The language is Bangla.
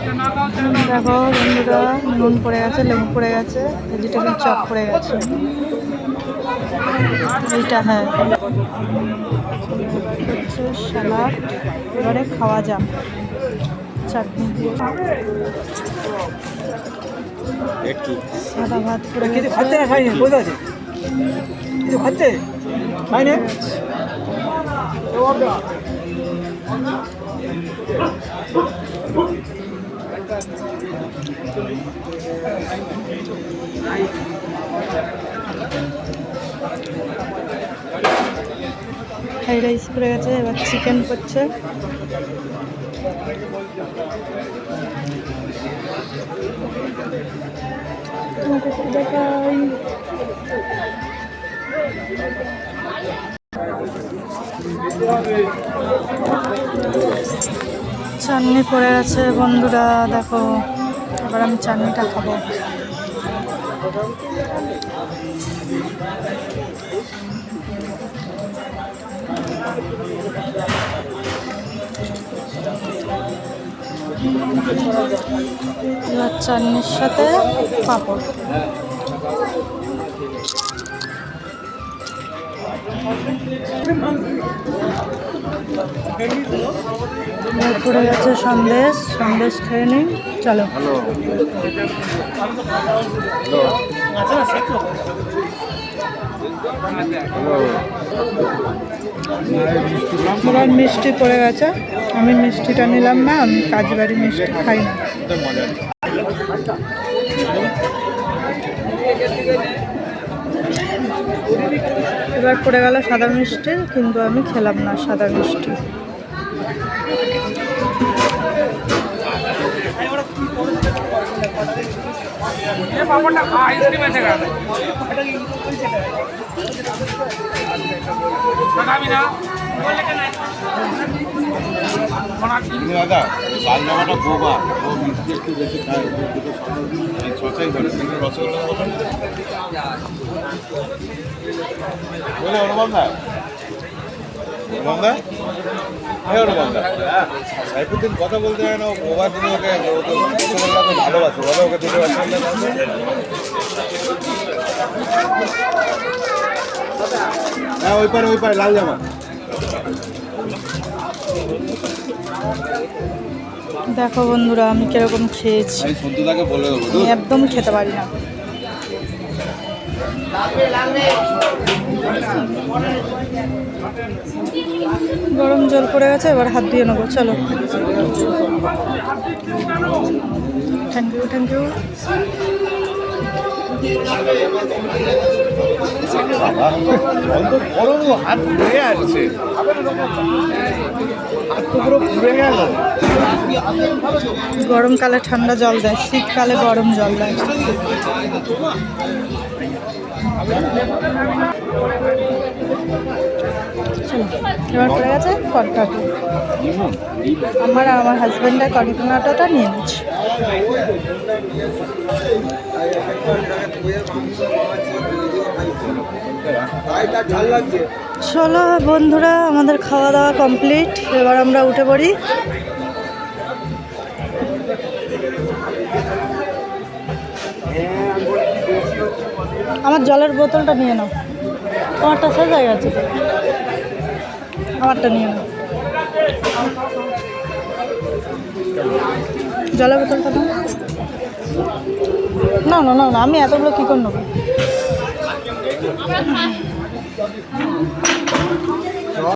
দেখো বন্ধুরা, নুন পড়ে গেছে, লেবু পড়ে গেছে, ভেজিটেবল চপ পড়ে গেছে। এইটা হ্যাঁ হচ্ছে স্যালাড। এবারে খাওয়া যাক। চাটনি দিয়ে সাদা ভাত পড়ে গেছে। ফ্রাইড রাইস পড়ে গেছে, এবার চিকেন করছে। দেখাই চাটনি পড়ে গেছে বন্ধুরা, দেখো এবার আমি চাটনিটা খাবো। এবার চাটনির সাথে পাঁপড়। পড়ে গেছে সন্দেশ, সন্দেশ খেয়ে নিই। চলো এবার মিষ্টি পড়ে গেছে। আমি মিষ্টিটা নিলাম না, আমি কাজবাড়ি মিষ্টি খাই না। এবার পড়ে গেল সাদা মিষ্টি, কিন্তু আমি খেলাম না সাদা মিষ্টি। দাদা লাল জামাটা গোবা, ও মিষ্টি একটু বেশি খায়, শসাই ধরে কিন্তু রসগোল্লা বলে অনুপম দা, অনুপম দা, হ্যাঁ অনুপম দা, সাইফুদ্দিন কথা বলতে হয় না, গোবা দিনে ওকে রসগোল্লাকে ভালোবাসে, বলে ওকে দুটো রসগোল্লা দাও। হ্যাঁ ওই পারে লাল জামা। দেখো বন্ধুরা আমি কিরকম খেয়েছি, আমি একদম খেতে পারি না। গরম জল পড়ে গেছে, এবার হাত দিয়ে নেবো। চলো থ্যাংক ইউ থ্যাংক ইউ। হাত পুড়ে আসছে, হাত তো পুরো পুড়ে গেল। গরমকালে ঠান্ডা জল দেয়, শীতকালে গরম জল দেয়। এবার পড়ে গেছে কর্নাটো। আমার হাজব্যান্ডের কর্নাটোটা নিয়ে নিচ্ছে। চলো বন্ধুরা, আমাদের খাওয়া দাওয়া কমপ্লিট, এবার আমরা উঠে পড়ি। আমার জলের বোতলটা নিয়ে নাও, তোমারটা শেষ হয়ে গেছে, আমারটা নিয়ে নাও। জলের বোতলটা নাও। না না না, আমি এতগুলো কী করে নেবো।